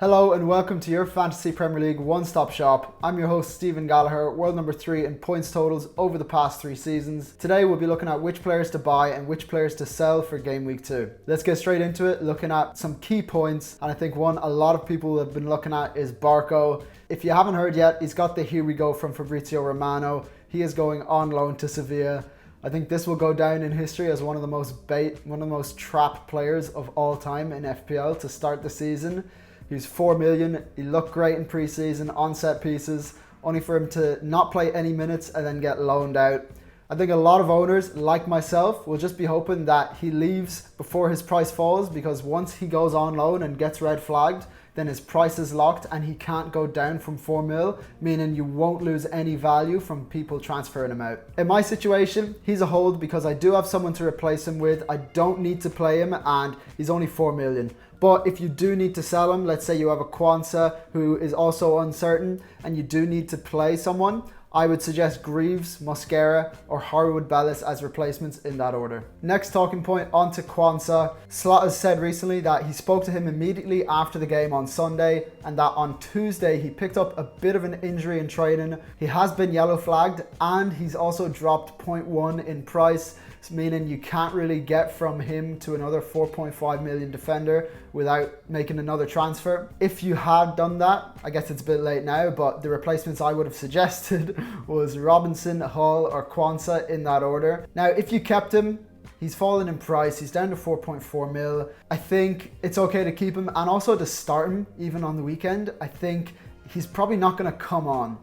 Hello and welcome to your Fantasy Premier League one-stop shop. I'm your host Stephen Gallagher, world number 3 in points totals over the past 3 seasons. Today we'll be looking at which players to buy and which players to sell for Game Week 2. Let's get straight into it, looking at some key points, and I think one a lot of people have been looking at is Barco. If you haven't heard yet, he's got the here we go from Fabrizio Romano. He is going on loan to Sevilla. I think this will go down in history as one of the most trapped players of all time in FPL to start the season. He's 4 million, he looked great in pre-season on set pieces, only for him to not play any minutes and then get loaned out. I think a lot of owners, like myself, will just be hoping that he leaves before his price falls, because once he goes on loan and gets red flagged, then his price is locked and he can't go down from 4 mil, meaning you won't lose any value from people transferring him out. In my situation, he's a hold because I do have someone to replace him with. I don't need to play him and he's only 4 million. But if you do need to sell him, let's say you have a Kwanzaa who is also uncertain and you do need to play someone, I would suggest Greaves, Mosquera or Harwood Bellis as replacements in that order. Next talking point, on to Kwanzaa. Slot has said recently that he spoke to him immediately after the game on Sunday and that on Tuesday he picked up a bit of an injury in training. He has been yellow flagged and he's also dropped 0.1 in price, meaning you can't really get from him to another 4.5 million defender without making another transfer. If you had done that, I guess it's a bit late now, but the replacements I would have suggested was Robinson, Hull or Kwanzaa in that order. Now, if you kept him, he's fallen in price. He's down to 4.4 mil. I think it's okay to keep him and also to start him even on the weekend. I think he's probably not going to come on.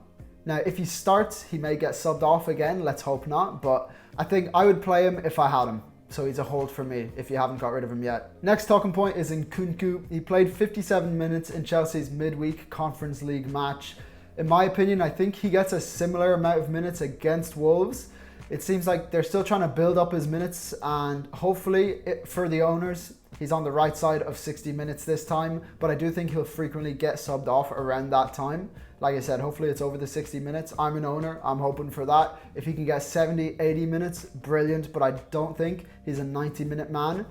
Now, if he starts, he may get subbed off again. Let's hope not. But I think I would play him if I had him. So he's a hold for me if you haven't got rid of him yet. Next talking point is Nkunku. He played 57 minutes in Chelsea's midweek Conference League match. In my opinion, I think he gets a similar amount of minutes against Wolves. It seems like they're still trying to build up his minutes and hopefully for the owners, he's on the right side of 60 minutes this time, but I do think he'll frequently get subbed off around that time. Like I said, hopefully it's over the 60 minutes. I'm an owner, I'm hoping for that. If he can get 70, 80 minutes, brilliant, but I don't think he's a 90-minute man.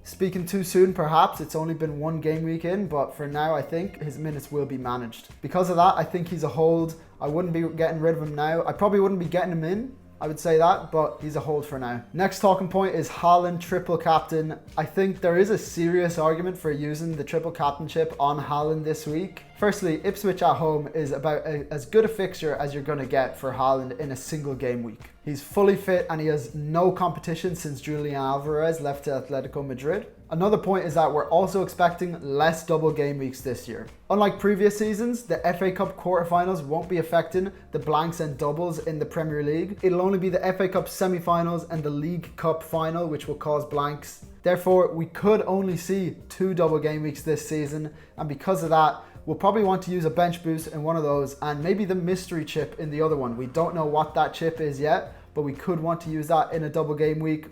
Speaking too soon, perhaps. It's only been one game week in, but for now, I think his minutes will be managed. Because of that, I think he's a hold. I wouldn't be getting rid of him now. I probably wouldn't be getting him in, I would say that, but he's a hold for now. Next talking point is Haaland triple captain. I think there is a serious argument for using the triple captainship on Haaland this week. Firstly, Ipswich at home is about as good a fixture as you're going to get for Haaland in a single game week. He's fully fit and he has no competition since Julian Alvarez left to Atletico Madrid. Another point is that we're also expecting less double game weeks this year. Unlike previous seasons, the FA Cup quarterfinals won't be affecting the blanks and doubles in the Premier League. It'll only be the FA Cup semi-finals and the League Cup final which will cause blanks. Therefore, we could only see 2 double game weeks this season, and because of that, we'll probably want to use a bench boost in one of those and maybe the mystery chip in the other one. We don't know what that chip is yet, but we could want to use that in a double game week,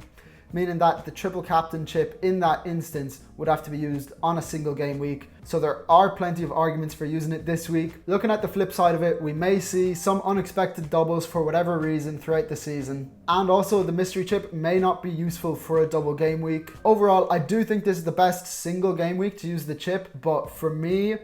meaning that the triple captain chip in that instance would have to be used on a single game week. So there are plenty of arguments for using it this week. Looking at the flip side of it, we may see some unexpected doubles for whatever reason throughout the season. And also the mystery chip may not be useful for a double game week. Overall, I do think this is the best single game week to use the chip, but for me,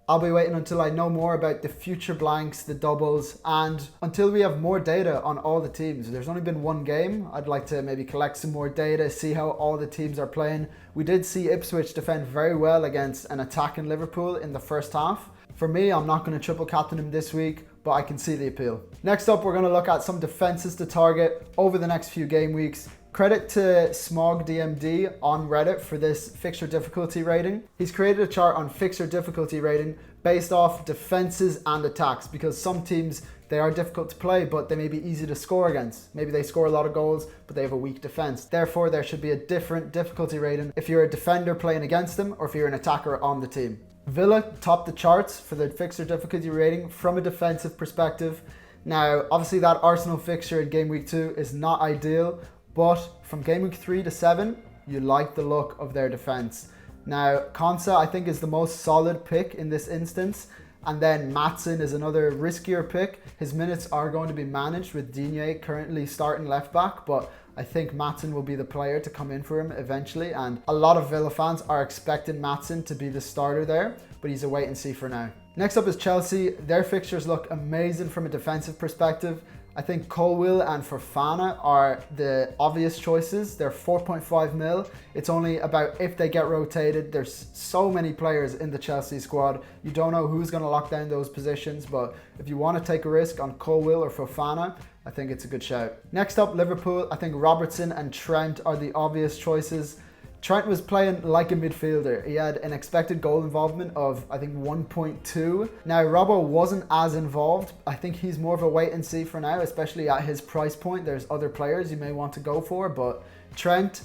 I'll be waiting until I know more about the future blanks, the doubles, and until we have more data on all the teams. There's only been one game. I'd like to maybe collect some more data, see how all the teams are playing. We did see Ipswich defend very well against an attacking Liverpool in the first half. For me, I'm not going to triple captain him this week, but I can see the appeal. Next up, we're going to look at some defenses to target over the next few game weeks. Credit to SmogDMD on Reddit for this fixture difficulty rating. He's created a chart on fixture difficulty rating based off defenses and attacks, because some teams, they are difficult to play, but they may be easy to score against. Maybe they score a lot of goals, but they have a weak defense. Therefore, there should be a different difficulty rating if you're a defender playing against them or if you're an attacker on the team. Villa topped the charts for the fixture difficulty rating from a defensive perspective. Now, obviously that Arsenal fixture in game week 2 is not ideal, but from game week 3 to 7, you like the look of their defense. Now, Konsa, I think, is the most solid pick in this instance. And then Maatsen is another riskier pick. His minutes are going to be managed with Digne currently starting left back, but I think Maatsen will be the player to come in for him eventually, and a lot of Villa fans are expecting Maatsen to be the starter there, but he's a wait and see for now. Next up is Chelsea. Their fixtures look amazing from a defensive perspective. I think Colwill and Fofana are the obvious choices. They're 4.5 mil. It's only about if they get rotated. There's so many players in the Chelsea squad. You don't know who's going to lock down those positions, but if you want to take a risk on Colwill or Fofana, I think it's a good shout. Next up, Liverpool. I think Robertson and Trent are the obvious choices. Trent was playing like a midfielder. He had an expected goal involvement of, I think, 1.2. Now, Robbo wasn't as involved. I think he's more of a wait and see for now, especially at his price point. There's other players you may want to go for, but Trent,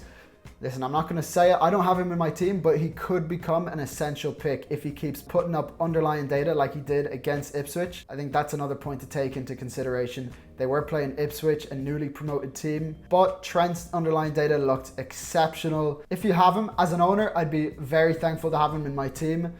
listen, I'm not going to say it. I don't have him in my team, but he could become an essential pick if he keeps putting up underlying data like he did against Ipswich. I think that's another point to take into consideration. They were playing Ipswich, a newly promoted team, but Trent's underlying data looked exceptional. If you have him as an owner, I'd be very thankful to have him in my team.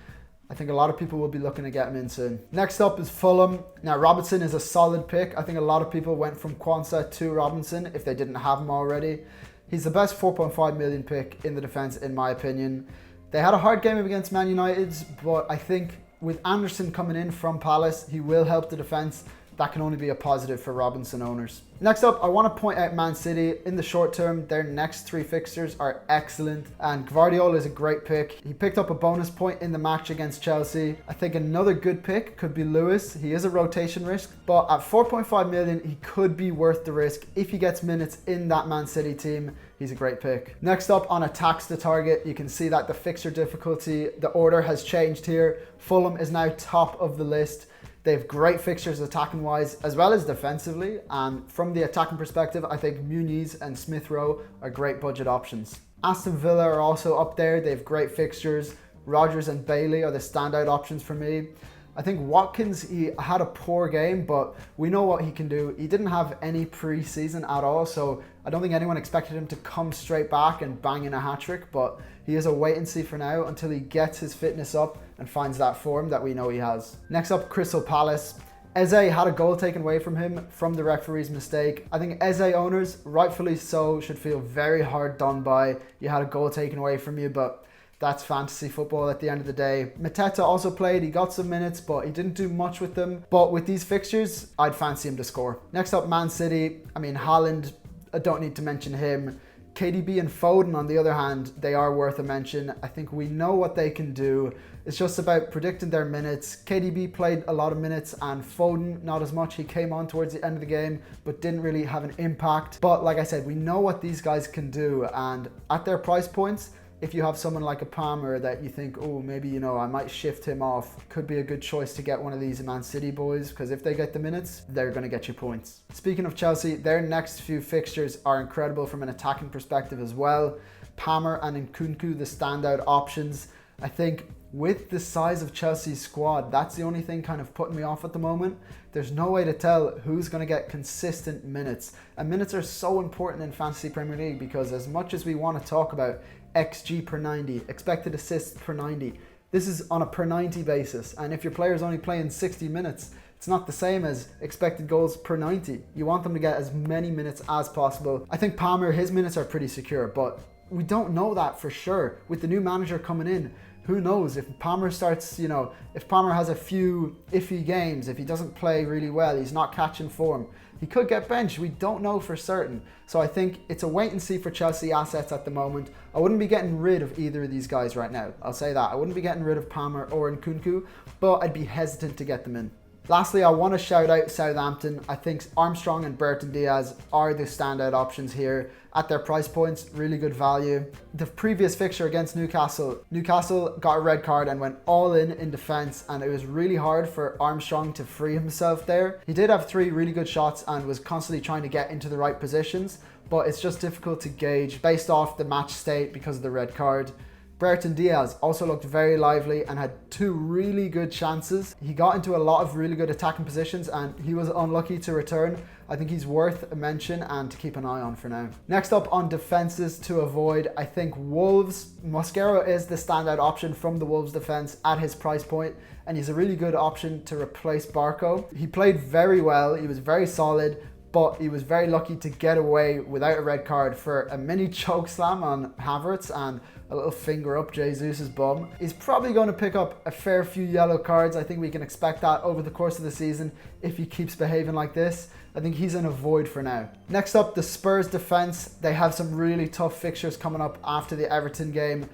I think a lot of people will be looking to get him in soon. Next up is Fulham. Now, Robinson is a solid pick. I think a lot of people went from Quansah to Robinson if they didn't have him already. He's the best 4.5 million pick in the defence, in my opinion. They had a hard game against Man United, but I think with Anderson coming in from Palace, he will help the defence. That can only be a positive for Robinson owners. Next up, I want to point out Man City. In the short term, their next 3 fixtures are excellent, and Gvardiol is a great pick. He picked up a bonus point in the match against Chelsea. I think another good pick could be Lewis. He is a rotation risk, but at 4.5 million, he could be worth the risk if he gets minutes in that Man City team. He's a great pick. Next up on attacks to target, you can see that the fixture difficulty, the order has changed here. Fulham is now top of the list. They have great fixtures attacking wise as well as defensively, and from the attacking perspective, I think Muniz and Smith Rowe are great budget options. Aston Villa are also up there. They have great fixtures. Rodgers and Bailey are the standout options for me. I think Watkins, he had a poor game, but we know what he can do. He didn't have any pre-season at all, so I don't think anyone expected him to come straight back and bang in a hat-trick, but he is a wait and see for now until he gets his fitness up and finds that form that we know he has. Next up, Crystal Palace. Eze had a goal taken away from him from the referee's mistake. I think Eze owners, rightfully so, should feel very hard done by. You had a goal taken away from you, but that's fantasy football at the end of the day. Mateta also played, he got some minutes, but he didn't do much with them. But with these fixtures, I'd fancy him to score. Next up, Man City. I mean, Haaland, I don't need to mention him. KDB and Foden, on the other hand, they are worth a mention. I think we know what they can do. It's just about predicting their minutes. KDB played a lot of minutes and Foden not as much. He came on towards the end of the game, but didn't really have an impact. But like I said, we know what these guys can do, and at their price points, if you have someone like a Palmer that you think, oh, maybe, you know, I might shift him off, could be a good choice to get one of these Man City boys, because if they get the minutes, they're going to get you points. Speaking of Chelsea, their next few fixtures are incredible from an attacking perspective as well. Palmer and Nkunku, the standout options. I think with the size of Chelsea's squad, that's the only thing kind of putting me off at the moment. There's no way to tell who's going to get consistent minutes. And minutes are so important in Fantasy Premier League, because as much as we want to talk about XG per 90, expected assists per 90, this is on a per 90 basis. And if your player is only playing 60 minutes, it's not the same as expected goals per 90. You want them to get as many minutes as possible. I think Palmer, his minutes are pretty secure, but we don't know that for sure. With the new manager coming in, who knows if Palmer starts, you know, if Palmer has a few iffy games, if he doesn't play really well, he's not catching form, he could get benched. We don't know for certain. So I think it's a wait and see for Chelsea assets at the moment. I wouldn't be getting rid of either of these guys right now. I'll say that. I wouldn't be getting rid of Palmer or Nkunku, but I'd be hesitant to get them in. Lastly, I want to shout out Southampton. I think Armstrong and Burton Diaz are the standout options here at their price points. Really good value. The previous fixture against Newcastle got a red card and went all in defence, and it was really hard for Armstrong to free himself there. He did have 3 really good shots and was constantly trying to get into the right positions, but it's just difficult to gauge based off the match state because of the red card. Burton Diaz also looked very lively and had 2 really good chances. He got into a lot of really good attacking positions and he was unlucky to return. I think he's worth a mention and to keep an eye on for now. Next up on defenses to avoid, I think Wolves. Mosquera is the standout option from the Wolves defense at his price point, and he's a really good option to replace Barco. He played very well, he was very solid, but he was very lucky to get away without a red card for a mini choke slam on Havertz and a little finger up Jesus' bum. He's probably going to pick up a fair few yellow cards. I think we can expect that over the course of the season if he keeps behaving like this. I think he's in a void for now. Next up, the Spurs defense. They have some really tough fixtures coming up after the Everton game.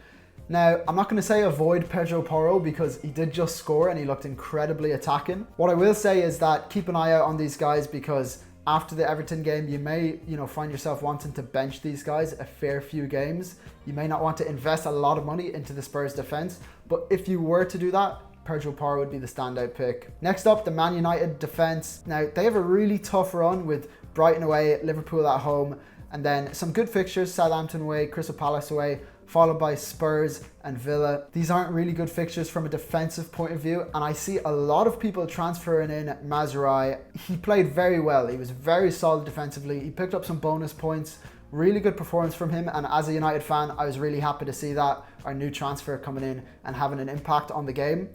Now, I'm not going to say avoid Pedro Porro because he did just score and he looked incredibly attacking. What I will say is that keep an eye out on these guys, because after the Everton game, you may, find yourself wanting to bench these guys a fair few games. You may not want to invest a lot of money into the Spurs defense, but if you were to do that, Pedro Porro would be the standout pick. Next up, the Man United defense. Now, they have a really tough run with Brighton away, Liverpool at home, and then some good fixtures, Southampton away, Crystal Palace away, followed by Spurs and Villa. These aren't really good fixtures from a defensive point of view, and I see a lot of people transferring in Mazraoui. He played very well. He was very solid defensively. He picked up some bonus points. Really good performance from him, and as a United fan, I was really happy to see that, our new transfer coming in and having an impact on the game.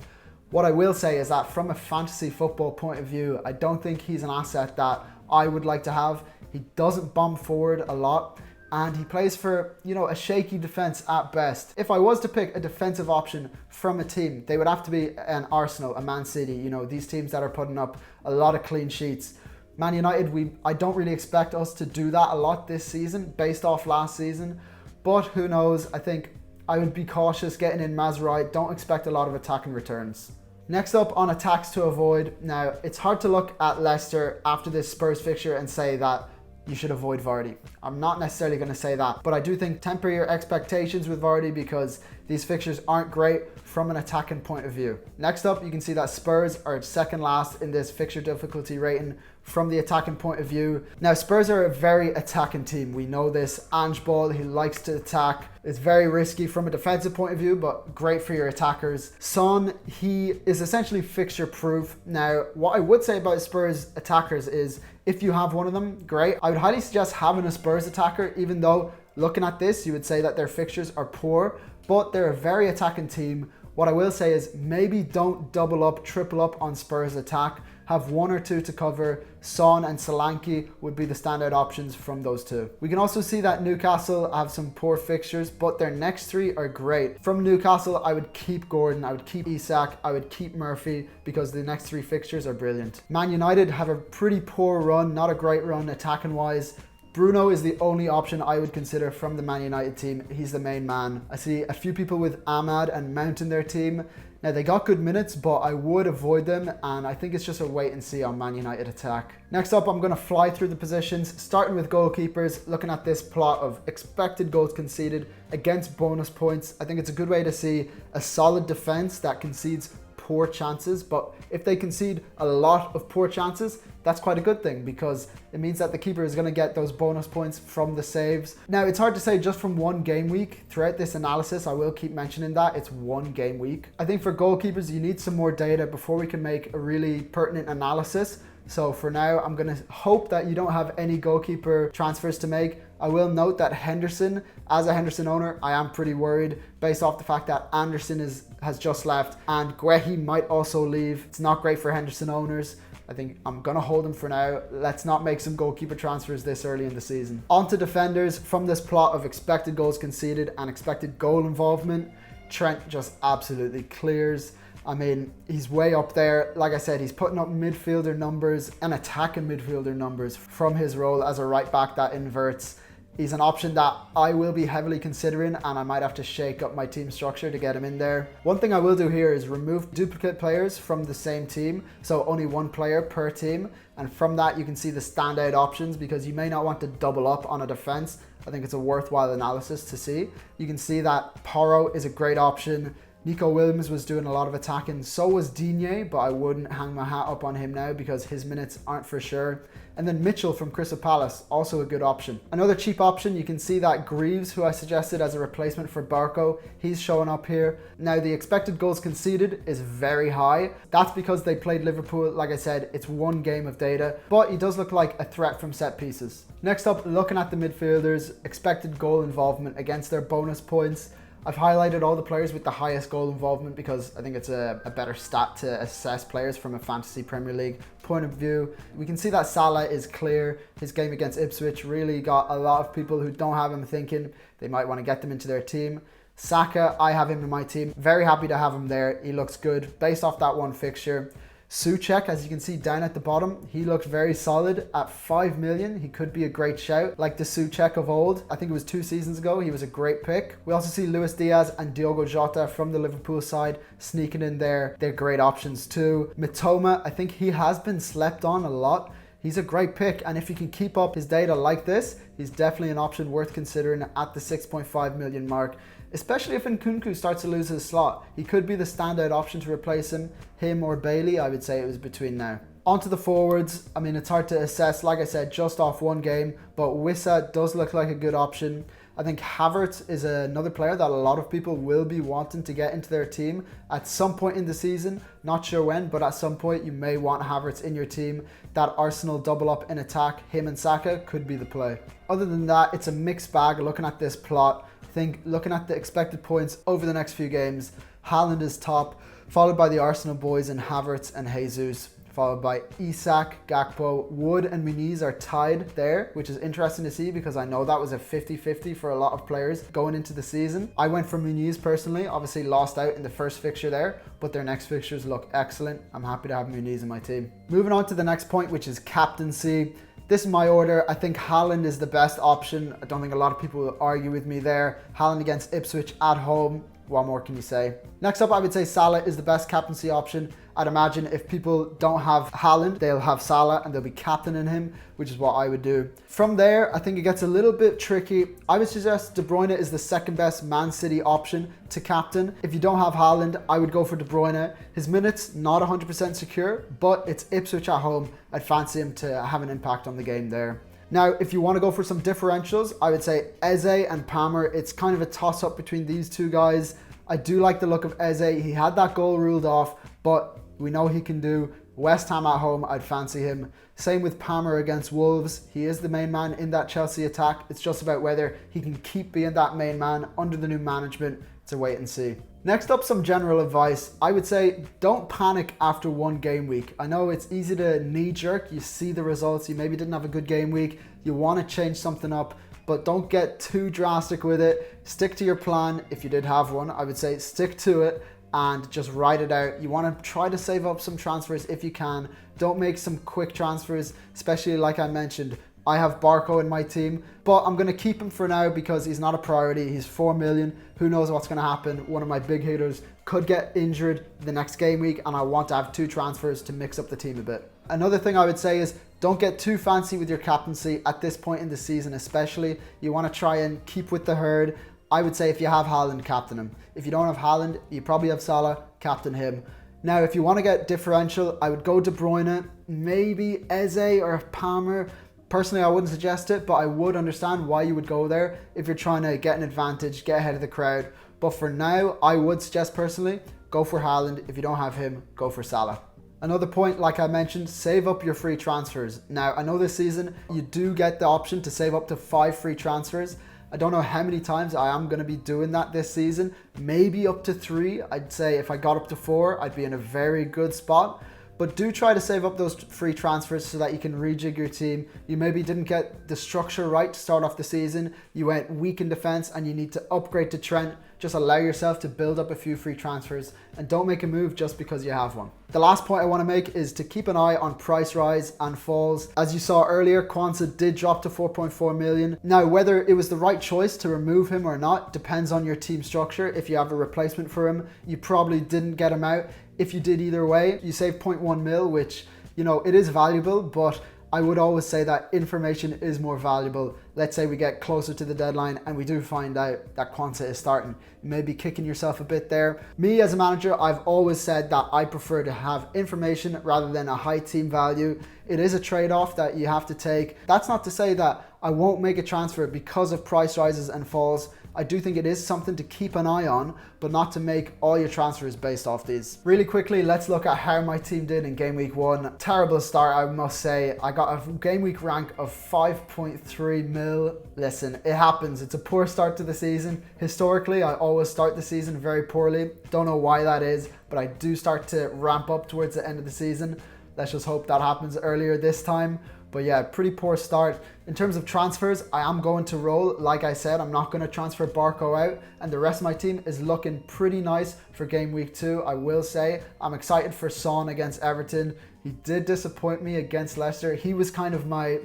What I will say is that from a fantasy football point of view, I don't think he's an asset that I would like to have. He doesn't bomb forward a lot, and he plays for, a shaky defense at best. If I was to pick a defensive option from a team, they would have to be an Arsenal, a Man City, these teams that are putting up a lot of clean sheets. Man United, I don't really expect us to do that a lot this season based off last season, but who knows? I think I would be cautious getting in Mazraoui. Don't expect a lot of attacking returns. Next up on attacks to avoid. Now, it's hard to look at Leicester after this Spurs fixture and say that you should avoid Vardy. I'm not necessarily going to say that, but I do think temper your expectations with Vardy because these fixtures aren't great from an attacking point of view. Next up, you can see that Spurs are second last in this fixture difficulty rating from the attacking point of view. Now, Spurs are a very attacking team. We know this. Ange Ball, he likes to attack. It's very risky from a defensive point of view, but great for your attackers. Son, he is essentially fixture proof. Now, what I would say about Spurs attackers is if you have one of them, great. I would highly suggest having a Spurs attacker, even though looking at this, you would say that their fixtures are poor, but they're a very attacking team. What I will say is maybe don't double up, triple up on Spurs attack. Have one or two to cover. Son and Solanke would be the standout options from those two. We can also see that Newcastle have some poor fixtures, but their next three are great. From Newcastle, I would keep Gordon, I would keep Isak, I would keep Murphy because the next three fixtures are brilliant. Man United have a pretty poor run, not a great run attacking wise. Bruno is the only option I would consider from the Man United team. He's the main man. I see a few people with Ahmad and Mount in their team. Now, they got good minutes, but I would avoid them, and I think it's just a wait and see on Man United attack. Next up, I'm going to fly through the positions, starting with goalkeepers, looking at this plot of expected goals conceded against bonus points. I think it's a good way to see a solid defense that concedes poor chances, but if they concede a lot of poor chances, that's quite a good thing because it means that the keeper is going to get those bonus points from the saves. Now, it's hard to say just from one game week. Throughout this analysis, I will keep mentioning that it's one game week. I think for goalkeepers, you need some more data before we can make a really pertinent analysis. So for now, I'm going to hope that you don't have any goalkeeper transfers to make. I will note that Henderson, as a Henderson owner, I am pretty worried based off the fact that Anderson has just left and Guehi might also leave. It's not great for Henderson owners. I think I'm going to hold him for now. Let's not make some goalkeeper transfers this early in the season. On to defenders. From this plot of expected goals conceded and expected goal involvement, Trent just absolutely clears. I mean, he's way up there. Like I said, he's putting up midfielder numbers and attacking midfielder numbers from his role as a right back that inverts. He's an option that I will be heavily considering, and I might have to shake up my team structure to get him in there. One thing I will do here is remove duplicate players from the same team, so only one player per team. And from that, you can see the standout options because you may not want to double up on a defense. I think it's a worthwhile analysis to see. You can see that Porro is a great option. Nico Williams was doing a lot of attacking, so was Digne, but I wouldn't hang my hat up on him now because his minutes aren't for sure. And then Mitchell from Crystal Palace, also a good option. Another cheap option, you can see that Greaves, who I suggested as a replacement for Barco, he's showing up here. Now, the expected goals conceded is very high. That's because they played Liverpool. Like I said, it's one game of data, but he does look like a threat from set pieces. Next up, looking at the midfielders, expected goal involvement against their bonus points. I've highlighted all the players with the highest goal involvement because I think it's a better stat to assess players from a fantasy Premier League point of view. We can see that Salah is clear. His game against Ipswich really got a lot of people who don't have him thinking they might want to get them into their team. Saka, I have him in my team. Very happy to have him there. He looks good based off that one fixture. Souček, as you can see down at the bottom, he looked very solid at 5 million. He could be a great shout, like the Souček of old. I think it was 2 seasons ago. He was a great pick. We also see Luis Diaz and Diogo Jota from the Liverpool side sneaking in there. They're great options too. Mitoma, I think he has been slept on a lot. He's a great pick, and if he can keep up his data like this, he's definitely an option worth considering at the 6.5 million mark. Especially if Nkunku starts to lose his slot. He could be the standout option to replace him or Bailey. I would say it was between now. On to the forwards. I mean, it's hard to assess, like I said, just off one game, but Wissa does look like a good option. I think Havertz is another player that a lot of people will be wanting to get into their team at some point in the season. Not sure when, but at some point you may want Havertz in your team. That Arsenal double up in attack, him and Saka, could be the play. Other than that, it's a mixed bag looking at this plot. I think looking at the expected points over the next few games, Haaland is top, followed by the Arsenal boys in Havertz and Jesus, followed by Isak, Gakpo, Wood and Muniz are tied there, which is interesting to see because I know that was a 50-50 for a lot of players going into the season. I went for Muniz personally, obviously lost out in the first fixture there, but their next fixtures look excellent. I'm happy to have Muniz in my team. Moving on to the next point, which is captaincy. This is my order. I think Haaland is the best option. I don't think a lot of people will argue with me there. Haaland against Ipswich at home. What more can you say? Next up, I would say Salah is the best captaincy option. I'd imagine if people don't have Haaland, they'll have Salah and they'll be captaining him, which is what I would do. From there, I think it gets a little bit tricky. I would suggest De Bruyne is the second best Man City option to captain. If you don't have Haaland, I would go for De Bruyne. His minutes, not 100% secure, but it's Ipswich at home. I'd fancy him to have an impact on the game there. Now, if you want to go for some differentials, I would say Eze and Palmer. It's kind of a toss-up between these two guys. I do like the look of Eze. He had that goal ruled off, but we know he can do. West Ham at home, I'd fancy him. Same with Palmer against Wolves. He is the main man in that Chelsea attack. It's just about whether he can keep being that main man under the new management. It's a wait and see. Next up, some general advice. I would say don't panic after one game week. I know it's easy to knee jerk. You see the results. You maybe didn't have a good game week. You want to change something up, but don't get too drastic with it. Stick to your plan. If you did have one, I would say stick to it and just ride it out. You want to try to save up some transfers if you can. Don't make some quick transfers, especially like I mentioned. I have Barco in my team, but I'm going to keep him for now because he's not a priority. He's 4 million. Who knows what's going to happen? One of my big hitters could get injured the next game week, and I want to have 2 transfers to mix up the team a bit. Another thing I would say is don't get too fancy with your captaincy at this point in the season, especially. You want to try and keep with the herd. I would say if you have Haaland, captain him. If you don't have Haaland, you probably have Salah, captain him. Now, if you want to get differential, I would go De Bruyne, maybe Eze or Palmer. Personally, I wouldn't suggest it, but I would understand why you would go there if you're trying to get an advantage, get ahead of the crowd. But for now, I would suggest personally, go for Haaland. If you don't have him, go for Salah. Another point, like I mentioned, save up your free transfers. Now, I know this season you do get the option to save up to 5 free transfers. I don't know how many times I am going to be doing that this season. Maybe up to 3. I'd say if I got up to 4, I'd be in a very good spot. But do try to save up those free transfers so that you can rejig your team. You maybe didn't get the structure right to start off the season. You went weak in defense and you need to upgrade to Trent. Just allow yourself to build up a few free transfers and don't make a move just because you have one. The last point I want to make is to keep an eye on price rise and falls. As you saw earlier, Kwanzaa did drop to 4.4 million. Now, whether it was the right choice to remove him or not depends on your team structure. If you have a replacement for him, you probably didn't get him out. If you did either way, you save 0.1 mil, which, you know, it is valuable, but I would always say that information is more valuable. Let's say we get closer to the deadline and we do find out that Kwanzaa is starting. You may be kicking yourself a bit there. Me as a manager, I've always said that I prefer to have information rather than a high team value. It is a trade-off that you have to take. That's not to say that I won't make a transfer because of price rises and falls. I do think it is something to keep an eye on, but not to make all your transfers based off these. Really quickly, let's look at how my team did in game week 1. Terrible start, I must say. I got a game week rank of 5.3 mil. Listen, it happens. It's a poor start to the season. Historically, I always start the season very poorly. Don't know why that is, but I do start to ramp up towards the end of the season. Let's just hope that happens earlier this time. But yeah, pretty poor start. In terms of transfers, I am going to roll. Like I said, I'm not going to transfer Barco out, and the rest of my team is looking pretty nice for game week 2, I will say. I'm excited for Son against Everton. He did disappoint me against Leicester. He was my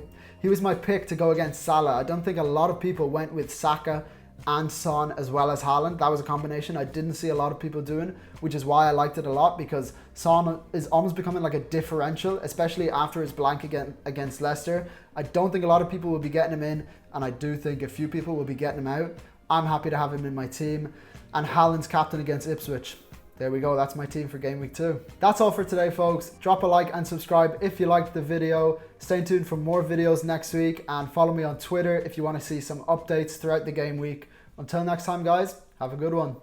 pick to go against Salah. I don't think a lot of people went with Saka and Son as well as Haaland. That was a combination I didn't see a lot of people doing, which is why I liked it a lot, because Son is almost becoming like a differential, especially after his blank against Leicester. I don't think a lot of people will be getting him in, and I do think a few people will be getting him out. I'm happy to have him in my team. And Haaland's captain against Ipswich. There we go, that's my team for game week 2. That's all for today, folks. Drop a like and subscribe if you liked the video. Stay tuned for more videos next week, and follow me on Twitter if you want to see some updates throughout the game week. Until next time, guys, have a good one.